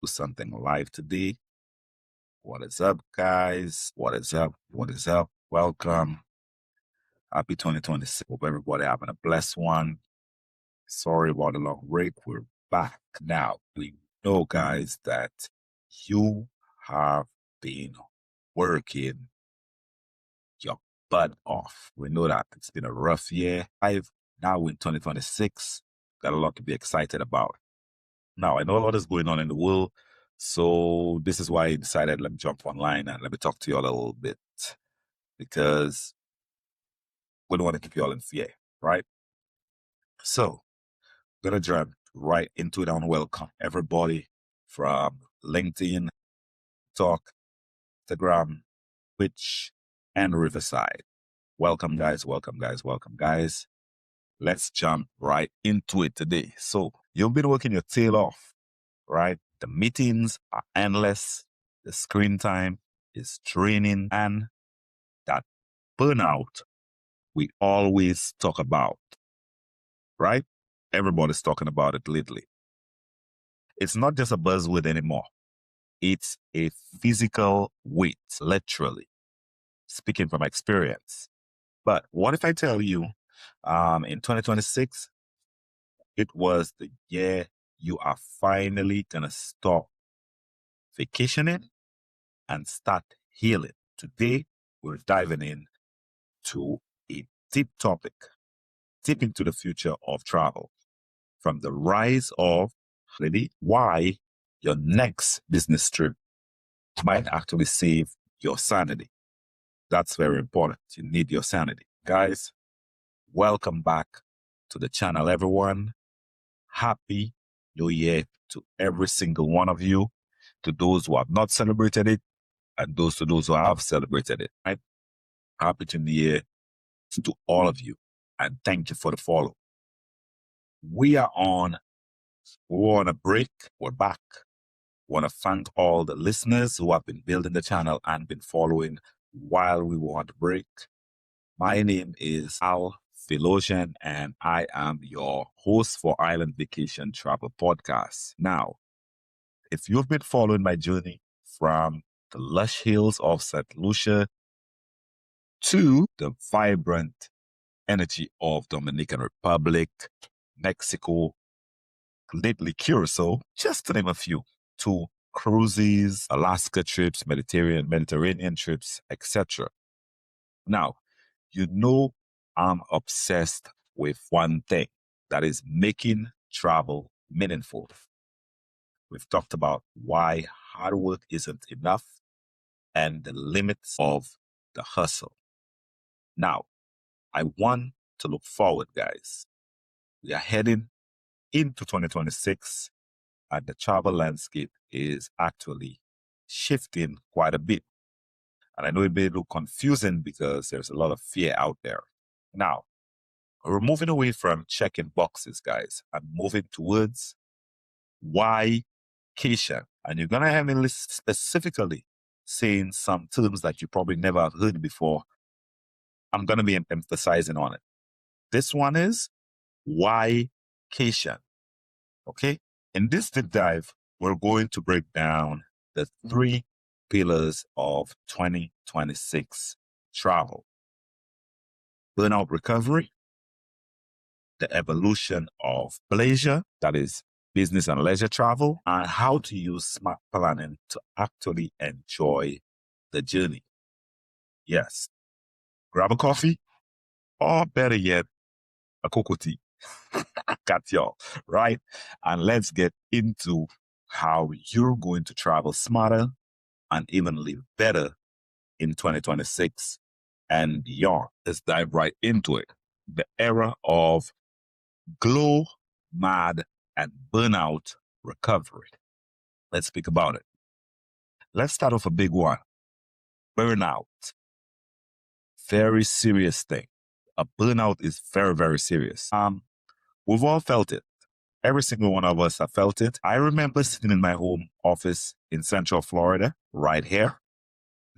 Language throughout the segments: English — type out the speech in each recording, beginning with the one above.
do something live today. What is up, guys? What is up? What is up? Welcome. Happy 2026. Hope everybody having a blessed one. Sorry about the long break. We're back now. We know, guys, that you have been working your butt off. We know that it's been a rough year. Now in 2026, got a lot to be excited about. Now, I know a lot is going on in the world, so this is why I decided let me jump online and let me talk to you all a little bit, because we don't want to keep you all in fear, right? So, I'm going to jump right into it and welcome everybody from LinkedIn, Talk, Instagram, Twitch, and Riverside. Welcome, guys. Welcome, guys. Welcome, guys. Let's jump right into it today. So, you've been working your tail off, right? The meetings are endless. The screen time is draining, and that burnout we always talk about, right? Everybody's talking about it lately. It's not just a buzzword anymore. It's a physical weight, literally, speaking from experience. But what if I tell you in 2026, it was the year you are finally going to stop vacationing and start healing. Today, we're diving in to a deep topic, deep into the future of travel, from the rise of why your next business trip might actually save your sanity. That's very important. You need your sanity. Guys, welcome back to the channel, everyone. Happy New Year to every single one of you, to those who have not celebrated it, and those who have celebrated it. Right? Happy New Year to all of you, and thank you for the follow. We're on a break. We're back. Want to thank all the listeners who have been building the channel and been following while we were on the break. My name is Al Philosian, and I am your host for Island Vacation Travel Podcast. Now, if you've been following my journey from the lush hills of St. Lucia to the vibrant energy of Dominican Republic, Mexico, lately Curacao, just to name a few, to cruises, Alaska trips, Mediterranean trips, etc. Now, you know I'm obsessed with one thing, that is making travel meaningful. We've talked about why hard work isn't enough and the limits of the hustle. Now, I want to look forward, guys. We are heading into 2026, and the travel landscape is actually shifting quite a bit. And I know it may look confusing because there's a lot of fear out there. Now, we're moving away from checking boxes, guys, and moving towards Y-Cation. And you're going to have me specifically saying some terms that you probably never have heard before. I'm going to be emphasizing on it. This one is Y-Cation. Okay? In this deep dive, we're going to break down the 3 pillars of 2026 travel: burnout recovery, the evolution of leisure, that is business and leisure travel, and how to use smart planning to actually enjoy the journey. Yes, grab a coffee, or better yet, a cocoa tea. Got y'all, right? And let's get into how you're going to travel smarter and even live better in 2026 and beyond. Let's dive right into it. The era of glow, mad, and burnout recovery. Let's speak about it. Let's start off a big one. Burnout. Very serious thing. A burnout is very, very serious. We've all felt it. Every single one of us have felt it. I remember sitting in my home office in Central Florida, right here,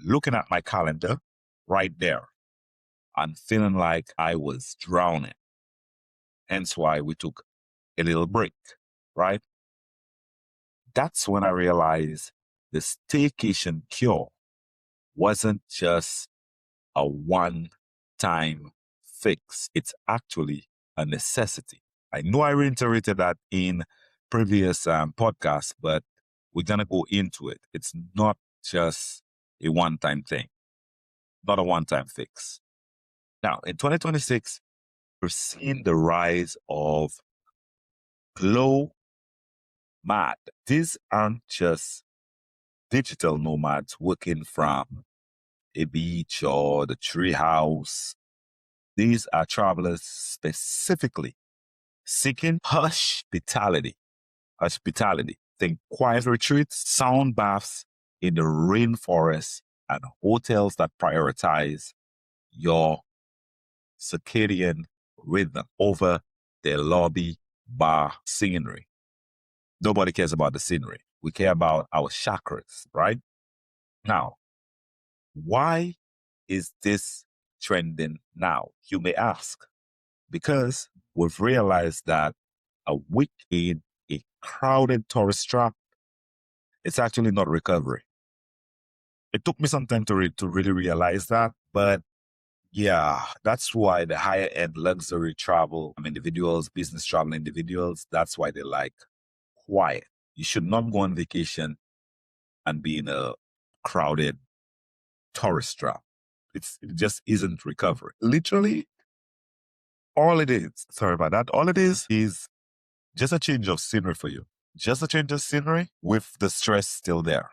looking at my calendar, right there, and feeling like I was drowning. Hence why we took a little break, right? that's when I realized the staycation cure wasn't just a one-time fix. It's actually a necessity. I know I reiterated that in previous podcasts, but we're going to go into it. It's not just a one-time thing, not a one-time fix. Now, in 2026, we're seeing the rise of glow mad. These aren't just digital nomads working from a beach or the tree house. These are travelers specifically seeking hospitality. Hospitality. Think quiet retreats, sound baths in the rainforest, and hotels that prioritize your circadian rhythm over their lobby bar scenery. Nobody cares about the scenery. We care about our chakras, right? Now, why is this trending now? You may ask. Because we've realized that a week in a crowded tourist trap, it's actually not recovery. It took me some time to really realize that, but yeah, that's why the higher end luxury travel individuals, business travel individuals, that's why they like quiet. You should not go on vacation and be in a crowded tourist trap. It just isn't recovery. Literally, all it is, sorry about that, all it is just a change of scenery for you. Just a change of scenery with the stress still there.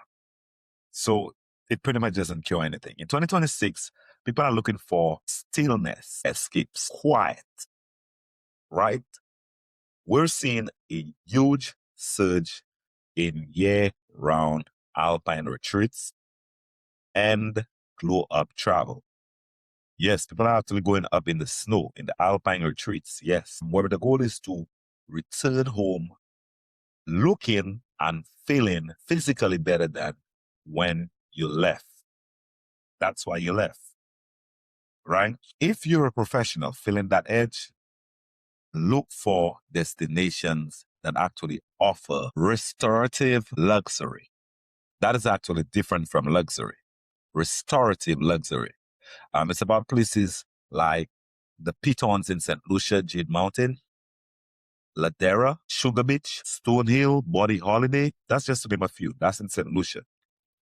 So it pretty much doesn't cure anything. In 2026, people are looking for stillness, escapes, quiet, right? We're seeing a huge surge in year-round alpine retreats and glow-up travel. Yes, people are actually going up in the snow, in the alpine retreats, yes. Where the goal is to return home looking and feeling physically better than when you left. That's why you left, right? If you're a professional feeling that edge, look for destinations that actually offer restorative luxury. That is actually different from luxury. Restorative luxury. It's about places like the Pitons in St. Lucia, Jade Mountain, Ladera, Sugar Beach, Stonehill, Body Holiday. That's just to name a few. That's in St. Lucia.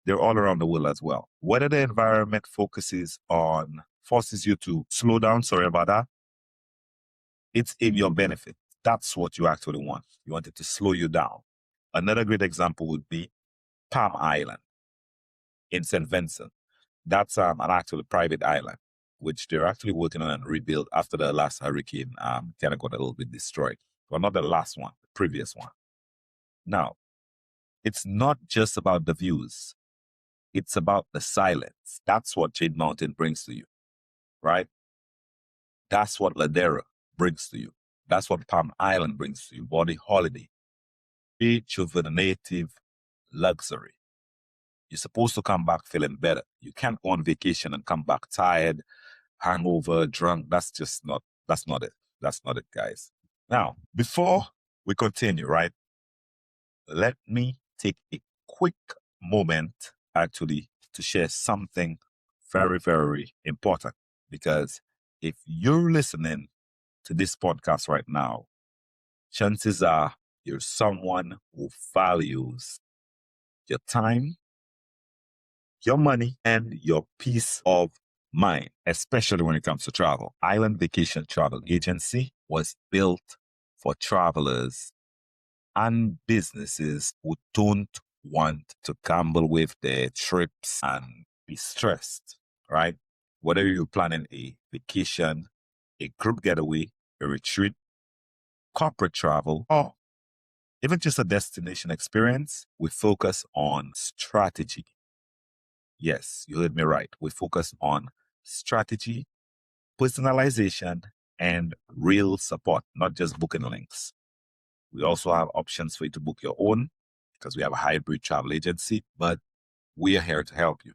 They're all around the world as well. Whether the environment forces you to slow down, sorry about that, it's in your benefit. That's what you actually want. You want it to slow you down. Another great example would be Palm Island in St. Vincent. That's an actually private island, which they're actually working on and rebuild after the last hurricane kind of got a little bit destroyed. Well, not the last one, the previous one. Now, it's not just about the views. It's about the silence. That's what Jade Mountain brings to you, right? That's what Ladera brings to you. That's what Palm Island brings to you. Body Holiday. Rejuvenative luxury. You're supposed to come back feeling better. You can't go on vacation and come back tired, hangover, drunk. That's not it. That's not it, guys. Now, before we continue, right, let me take a quick moment actually to share something very, very important. Because if you're listening to this podcast right now, chances are you're someone who values your time, your money, and your peace of mind, especially when it comes to travel. Island Vacation Travel Agency was built for travelers and businesses who don't want to gamble with their trips and be stressed, right? Whether you're planning a vacation, a group getaway, a retreat, corporate travel, or even just a destination experience, we focus on strategy. Yes, you heard me right. We focus on strategy, personalization, and real support, not just booking links. We also have options for you to book your own because we have a hybrid travel agency, but we are here to help you.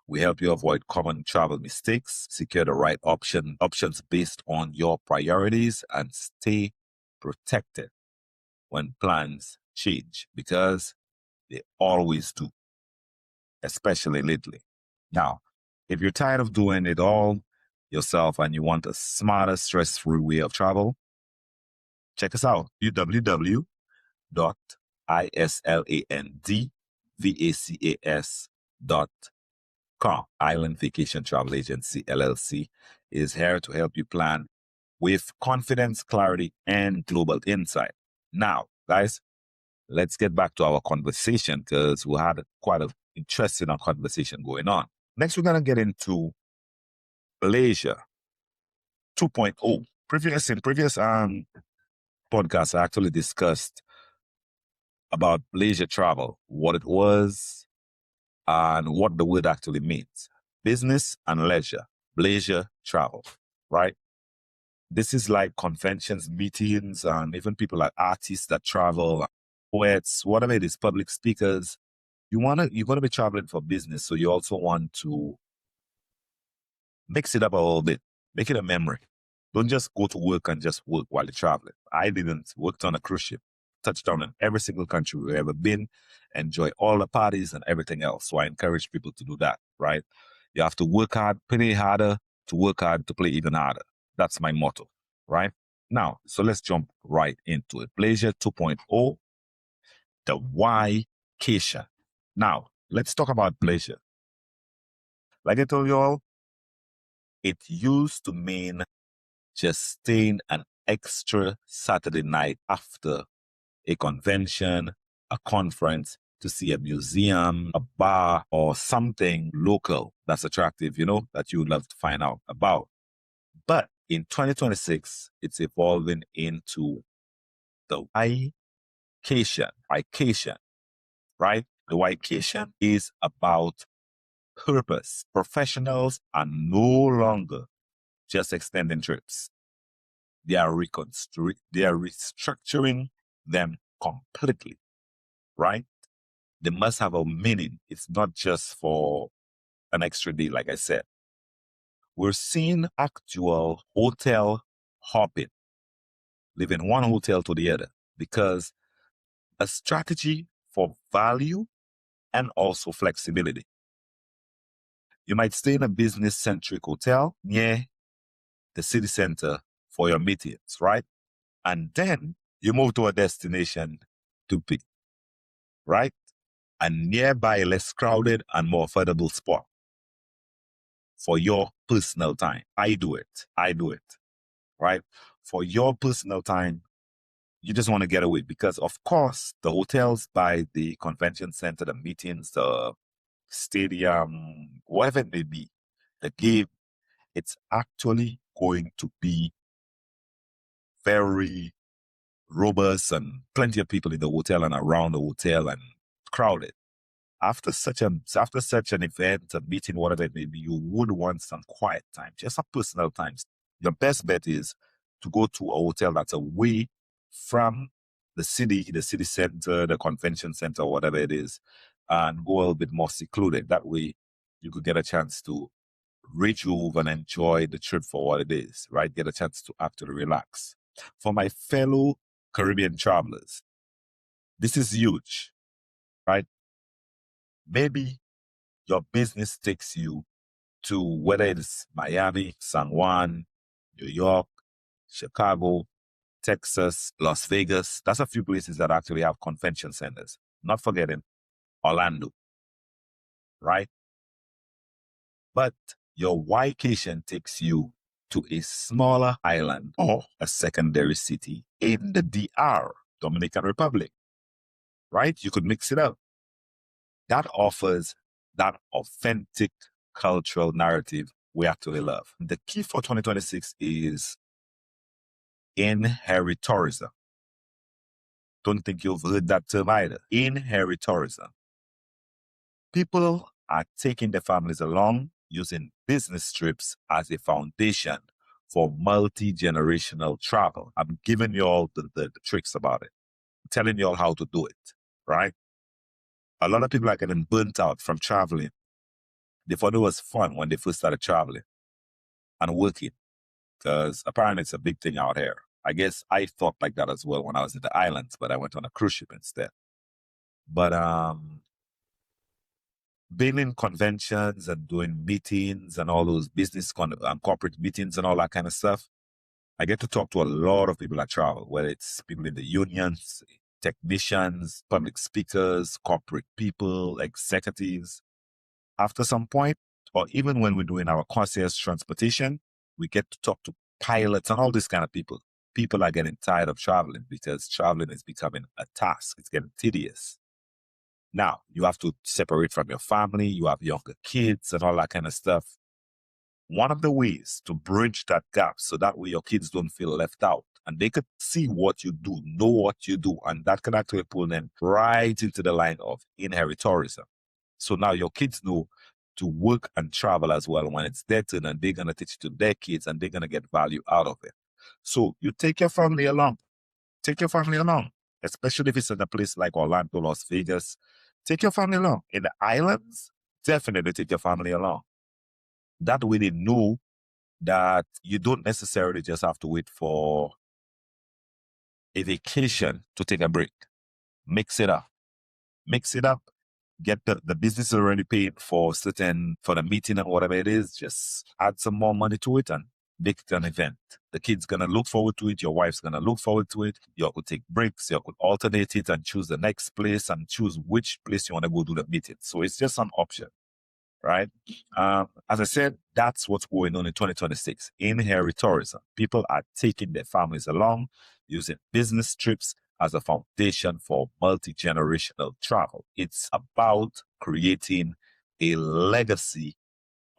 We help you avoid common travel mistakes, secure the right options based on your priorities, and stay protected when plans change because they always do, especially lately. Now, if you're tired of doing it all yourself and you want a smarter, stress-free way of travel, check us out. www.islandvacas.com. Island Vacation Travel Agency, LLC, is here to help you plan with confidence, clarity, and global insight. Now, guys, let's get back to our conversation because we had quite an interesting conversation going on. Next, we're going to get into Malaysia 2.0. In previous podcasts, I actually discussed about leisure travel, what it was, and what the word actually means. Business and leisure travel, right? This is like conventions, meetings, and even people like artists that travel, poets, whatever it is, public speakers. You're going to be traveling for business, so you also want to mix it up a little bit, make it a memory. Don't just go to work and just work while you're traveling. I didn't worked on a cruise ship, touched down in every single country we've ever been, enjoy all the parties and everything else. So I encourage people to do that, right? You have to work hard, play harder, to work hard, to play even harder. That's my motto, right? Now, so let's jump right into it. Malaysia 2.0, the Y-Cation. Now, let's talk about Malaysia. Like I told you all, it used to mean just staying an extra Saturday night after a convention, a conference, to see a museum, a bar, or something local that's attractive, that you would love to find out about. But in 2026, it's evolving into the Y-Cation. Y-Cation, right? The Y-Cation is about purpose. Professionals are no longer just extending trips. They are restructuring them completely, right? They must have a meaning. It's not just for an extra day, like I said. We're seeing actual hotel hopping, leaving one hotel to the other, because a strategy for value and also flexibility. You might stay in a business-centric hotel near the city center for your meetings, right? And then you move to a destination to pick, right? A nearby, less crowded and more affordable spot for your personal time. I do it, right? For your personal time, you just want to get away because, of course, the hotels by the convention center, the meetings, the stadium, whatever it may be, the game, it's actually going to be very robust and plenty of people in the hotel and around the hotel and crowded. After such an event, a meeting, whatever it may be, you would want some quiet time, just some personal time. Your best bet is to go to a hotel that's away from the city center, the convention center, whatever it is, and go a little bit more secluded. That way you could get a chance to rejuve and enjoy the trip for what it is, right? Get a chance to actually relax. For my fellow Caribbean travelers, this is huge, right? Maybe your business takes you to whether it's Miami, San Juan, New York, Chicago, Texas, Las Vegas. That's a few places that actually have convention centers. Not forgetting Orlando, right? But your Y-Cation takes you to a smaller island or a secondary city in the DR, Dominican Republic, right? You could mix it up. That offers that authentic cultural narrative we actually love. The key for 2026 is inheritourism. Don't think you've heard that term either. Inheritourism. People are taking their families along using business trips as a foundation for multi-generational travel. I'm giving you all the tricks about it. I'm telling you all how to do it, right? A lot of people are getting burnt out from traveling. They thought it was fun when they first started traveling and working, because apparently it's a big thing out here. I guess I thought like that as well when I was in the islands, but I went on a cruise ship instead. But being in conventions and doing meetings and all those business and corporate meetings and all that kind of stuff, I get to talk to a lot of people that travel, whether it's people in the unions, technicians, public speakers, corporate people, executives. After some point, or even when we're doing our concierge transportation, we get to talk to pilots and all these kind of people. People are getting tired of traveling because traveling is becoming a task. It's getting tedious. Now, you have to separate from your family. You have younger kids and all that kind of stuff. One of the ways to bridge that gap so that way your kids don't feel left out and they could see what you do, know what you do, and that can actually pull them right into the line of inheritourism. So now your kids know to work and travel as well when it's their turn, and they're going to teach it to their kids and they're going to get value out of it. So you take your family along. Take your family along, especially if it's in a place like Orlando, Las Vegas. Take your family along. In the islands, definitely take your family along. That way they know that you don't necessarily just have to wait for a vacation to take a break. Mix it up. Mix it up. Get the business already paid for the meeting and whatever it is. Just add some more money to it and make it an event. The kid's going to look forward to it. Your wife's going to look forward to it. You could take breaks. You could alternate it and choose the next place and choose which place you want to go do the meeting. So it's just an option, right? As I said, that's what's going on in 2026. Inheritourism. People are taking their families along, using business trips as a foundation for multi-generational travel. It's about creating a legacy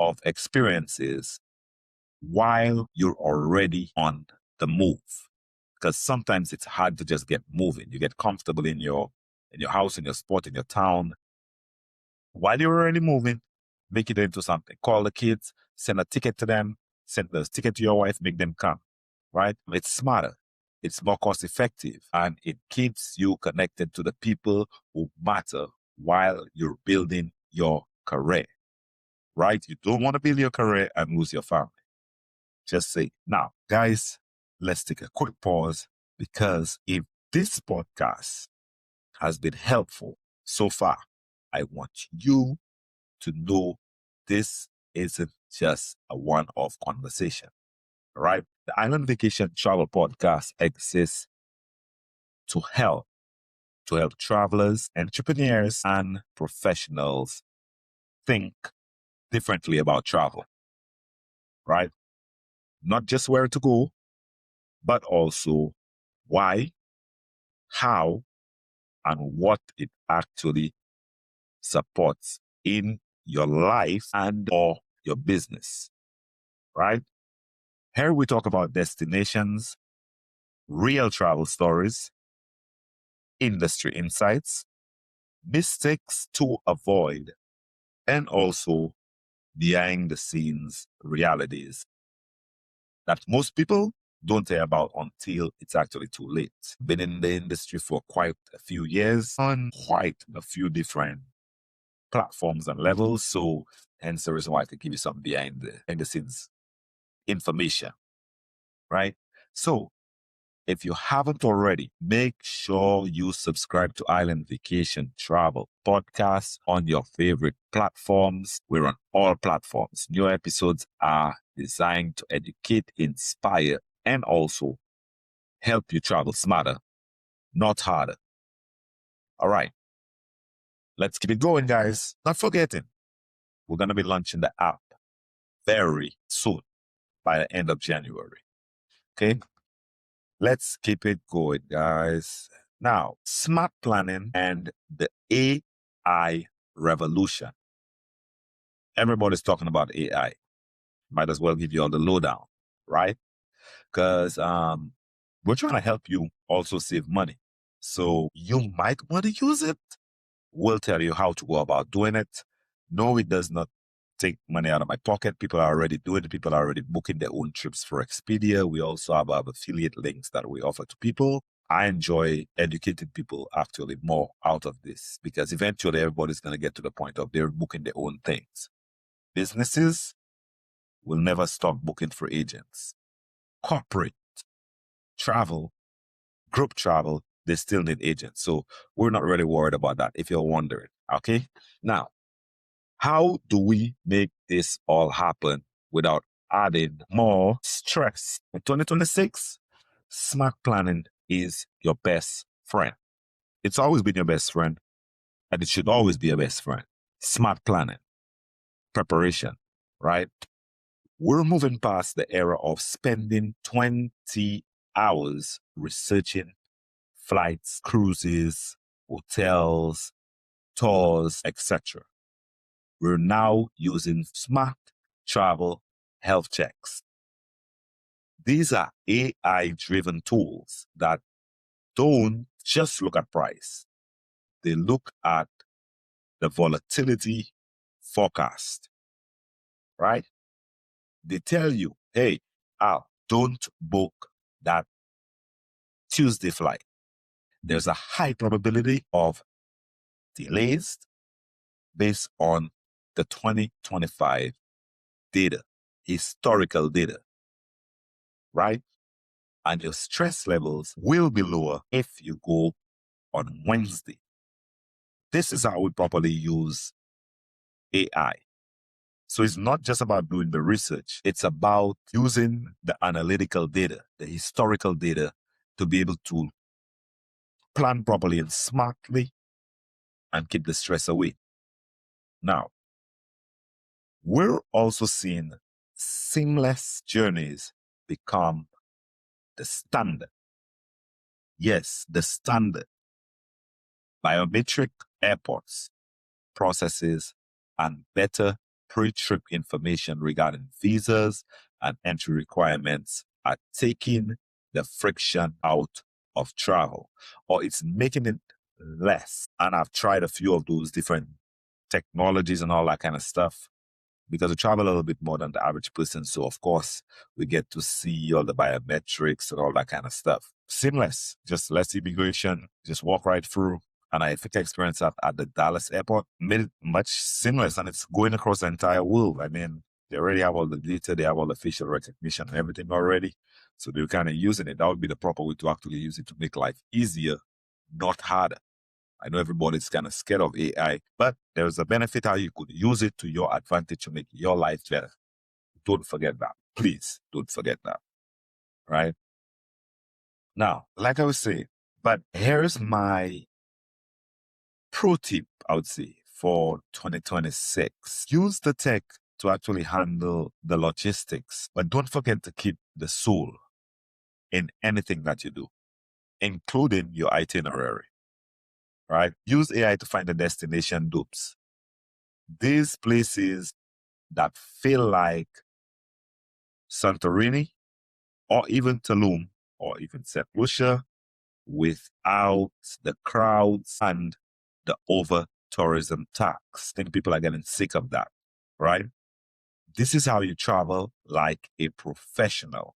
of experiences while you're already on the move. Because sometimes it's hard to just get moving. You get comfortable in your house, in your spot, in your town. While you're already moving, make it into something. Call the kids, send a ticket to them, send the ticket to your wife, make them come, right? It's smarter. It's more cost effective, and it keeps you connected to the people who matter while you're building your career, right? You don't want to build your career and lose your family. Just say, now, guys, let's take a quick pause, because if this podcast has been helpful so far, I want you to know this isn't just a one-off conversation, right? The Island Vacation Travel Podcast exists to help travelers, entrepreneurs, and professionals think differently about travel, right? Not just where to go, but also why, how, and what it actually supports in your life and or your business, right? Here we talk about destinations, real travel stories, industry insights, mistakes to avoid, and also behind the scenes realities that most people don't hear about until it's actually too late. Been in the industry for quite a few years on quite a few different platforms and levels. So hence the reason why I can give you some behind the scenes information, right? So if you haven't already, make sure you subscribe to Island Vacation Travel Podcast on your favorite platforms. We're on all platforms. New episodes are designed to educate, inspire, and also help you travel smarter, not harder. All right. Let's keep it going, guys. Not forgetting, we're going to be launching the app very soon, by the end of January. Okay? Let's keep it going, guys. Now, smart planning and the AI revolution. Everybody's talking about AI. Might as well give you all the lowdown, right? Because we're trying to help you also save money. So you might want to use it. We'll tell you how to go about doing it. No, it does not take money out of my pocket. People are already doing it. People are already booking their own trips for Expedia. We also have affiliate links that we offer to people. I enjoy educating people actually more out of this, because eventually everybody's going to get to the point of they're booking their own things. Businesses will never stop booking for agents. Corporate travel, group travel, they still need agents. So we're not really worried about that if you're wondering. Okay. Now, how do we make this all happen without adding more stress? In 2026, smart planning is your best friend. It's always been your best friend, and it should always be your best friend. Smart planning, preparation, right? We're moving past the era of spending 20 hours researching flights, cruises, hotels, tours, etc. We're now using smart travel health checks. These are AI-driven tools that don't just look at price. They look at the volatility forecast, right? They tell you, hey, Al, don't book that Tuesday flight. There's a high probability of delays based on the 2025 data, historical data, right? And your stress levels will be lower if you go on Wednesday. This is how we properly use AI. So it's not just about doing the research. It's about using the analytical data, the historical data, to be able to plan properly and smartly and keep the stress away. Now, we're also seeing seamless journeys become the standard. Yes, the standard. Biometric airports, processes, and better pre-trip information regarding visas and entry requirements are taking the friction out of travel, or it's making it less. And I've tried a few of those different technologies and all that kind of stuff, because we travel a little bit more than the average person. So, of course, we get to see all the biometrics and all that kind of stuff. Seamless, just less immigration, just walk right through. And I think I experienced that at the Dallas airport, made it much seamless, and it's going across the entire world. I mean, they already have all the data, they have all the facial recognition and everything already. So they're kind of using it. That would be the proper way to actually use it to make life easier, not harder. I know everybody's kind of scared of AI, but there's a benefit how you could use it to your advantage to make your life better. Don't forget that. Please don't forget that. Right? Now, like I was saying, but here's my pro tip, I would say, for 2026. Use the tech to actually handle the logistics, but don't forget to keep the soul in anything that you do, including your itinerary. Right? Use AI to find the destination dupes. These places that feel like Santorini or even Tulum or even St. Lucia without the crowds and the over tourism tax. I think people are getting sick of that, right? This is how you travel like a professional.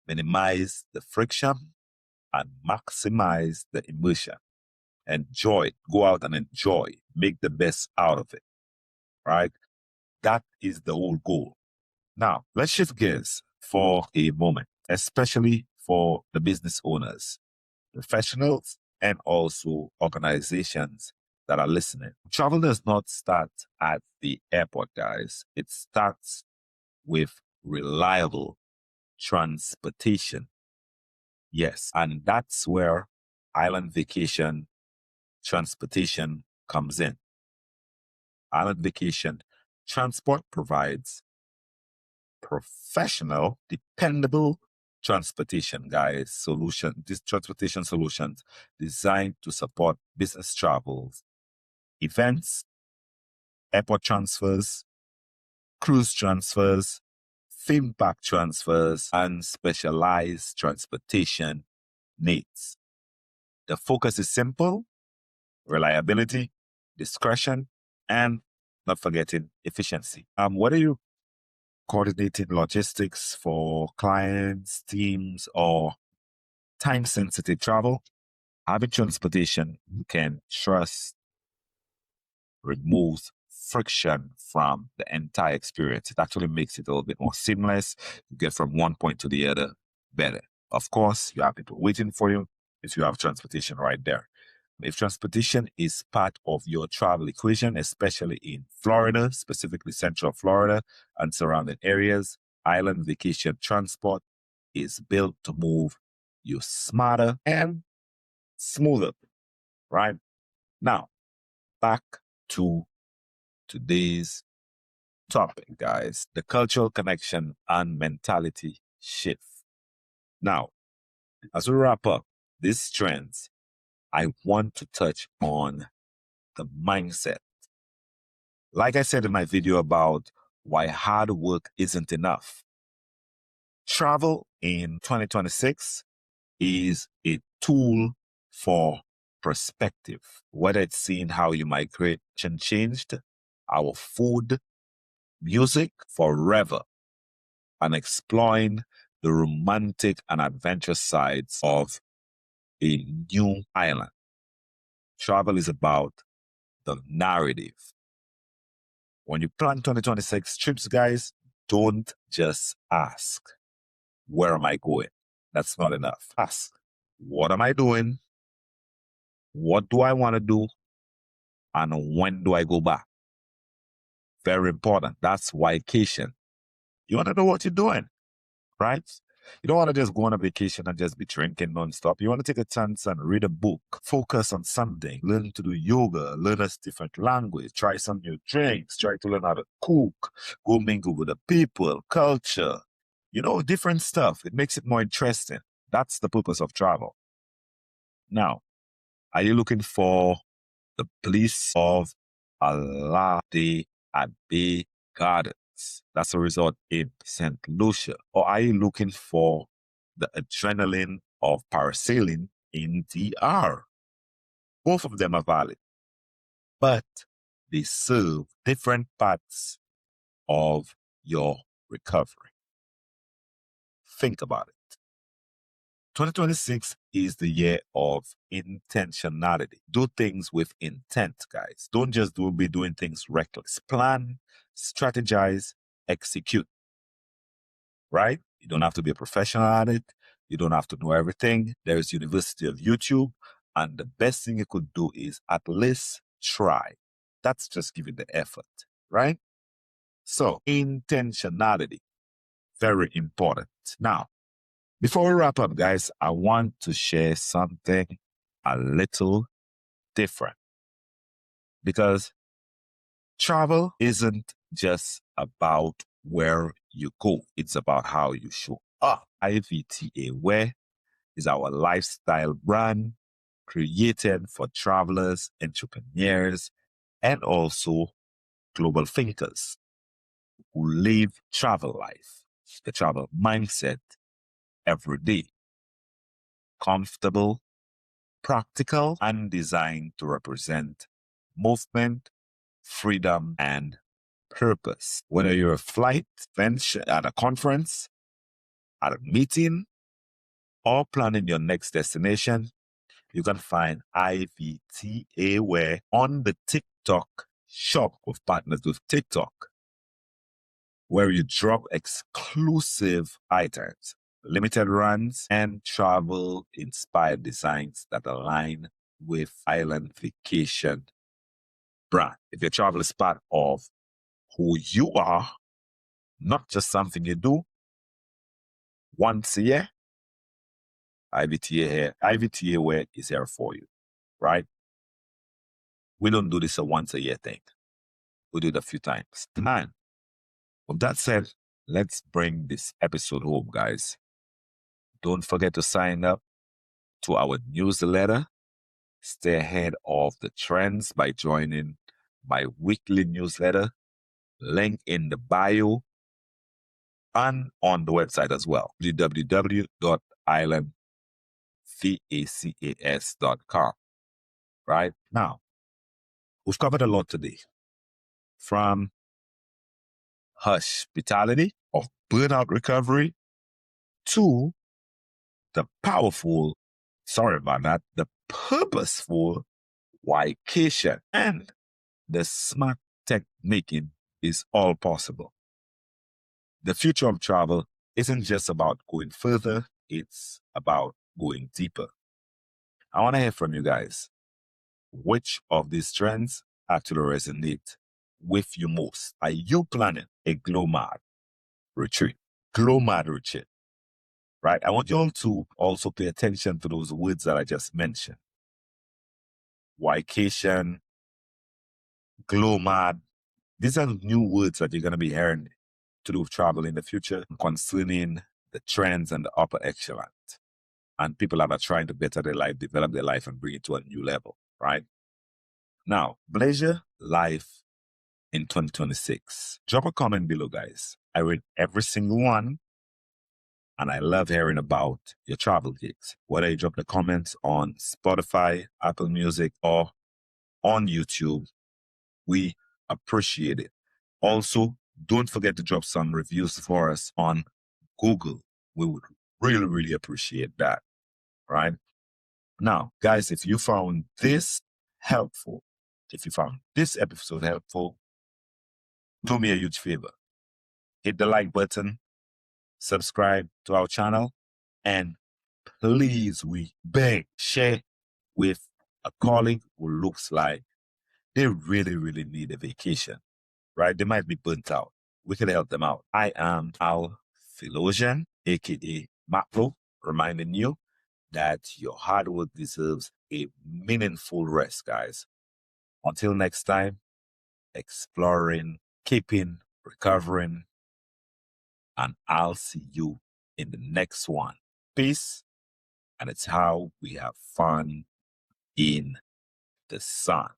Minimize the friction and maximize the immersion. Enjoy, go out and enjoy, make the best out of it, right? That is the whole goal. Now, let's shift gears for a moment, especially for the business owners, professionals, and also organizations that are listening. Travel does not start at the airport, guys. It starts with reliable transportation. Yes, and that's where island vacation transportation comes in. Island vacation transport provides professional, dependable transportation, guys, these transportation solutions designed to support business travels, events, airport transfers, cruise transfers, theme park transfers, and specialized transportation needs. The focus is simple: reliability, discretion, and not forgetting efficiency. Whether you coordinating logistics for clients, teams, or time-sensitive travel, having transportation you can trust removes friction from the entire experience. It actually makes it a little bit more seamless. You get from one point to the other better. Of course, you have people waiting for you if you have transportation right there. If transportation is part of your travel equation, especially in Florida, specifically Central Florida and surrounding areas, island vacation transport is built to move you smarter and smoother, right? Now, back to today's topic, guys, the cultural connection and mentality shift. Now, as we wrap up these trends, I want to touch on the mindset. Like I said in my video about why hard work isn't enough, travel in 2026 is a tool for perspective, whether it's seeing how your migration changed, our food, music forever, and exploring the romantic and adventurous sides of a new island. Travel is about the narrative. When you plan 2026 trips, guys, don't just ask, where am I going? That's not enough. Ask, what am I doing? What do I want to do? And when do I go back? Very important. That's Y-cation. You want to know what you're doing, right? You don't want to just go on a vacation and just be drinking nonstop. You want to take a chance and read a book, focus on something, learn to do yoga, learn a different language, try some new drinks, try to learn how to cook, go mingle with the people, culture, different stuff. It makes it more interesting. That's the purpose of travel. Now, are you looking for the bliss of Alade Abbey Gardens? That's a resort in St. Lucia. Or are you looking for the adrenaline of parasailing in DR? Both of them are valid, but they serve different parts of your recovery. Think about it. 2026 is the year of intentionality. Do things with intent, guys. Don't just be doing things reckless. Plan, strategize, execute. Right? You don't have to be a professional at it. You don't have to know everything. There is University of YouTube. And the best thing you could do is at least try. That's just giving the effort, right? So intentionality, very important. Now, before we wrap up, guys, I want to share something a little different, because travel isn't just about where you go. It's about how you show up. IVTA Wear is our lifestyle brand created for travelers, entrepreneurs, and also global thinkers who live travel life, the travel mindset every day. Comfortable, practical, and designed to represent movement, freedom, and purpose. Whether you're a flight, venture at a conference, at a meeting, or planning your next destination, you can find IVTA Wear on the TikTok shop with partners with TikTok, where you drop exclusive items, limited runs, and travel-inspired designs that align with island vacation brand. If your travel is part of who you are, not just something you do once a year, IVTA Wear is here for you, right? We don't do this a once a year thing. We do it a few times. And with that said, let's bring this episode home, guys. Don't forget to sign up to our newsletter. Stay ahead of the trends by joining my weekly newsletter, link in the bio and on the website as well, www.islandvacas.com. Right? Now, we've covered a lot today, from hospitality of burnout recovery to the purposeful Y-cation, and the smart tech making is all possible. The future of travel isn't just about going further, it's about going deeper. I want to hear from you guys. Which of these trends actually resonate with you most? Are you planning a glow mad retreat? Glow mad retreat, right? I want you all to also pay attention to those words that I just mentioned. Y-cation, glow mad. These are new words that you're going to be hearing to do with travel in the future concerning the trends and the upper echelon and people that are trying to better their life, develop their life, and bring it to a new level, right? Now, Blazer life in 2026. Drop a comment below, guys. I read every single one, and I love hearing about your travel gigs. Whether you drop the comments on Spotify, Apple Music, or on YouTube, we appreciate it. Also, don't forget to drop some reviews for us on Google. We would really, really appreciate that, right? Now, guys, if you found this helpful, if you found this episode helpful, do me a huge favor. Hit the like button, subscribe to our channel, and please, we beg, share with a colleague who looks like they really, really need a vacation, right? They might be burnt out. We can help them out. I am Al Philosian, aka Macro, reminding you that your hard work deserves a meaningful rest, guys. Until next time, exploring, keeping, recovering, and I'll see you in the next one. Peace, and it's how we have fun in the sun.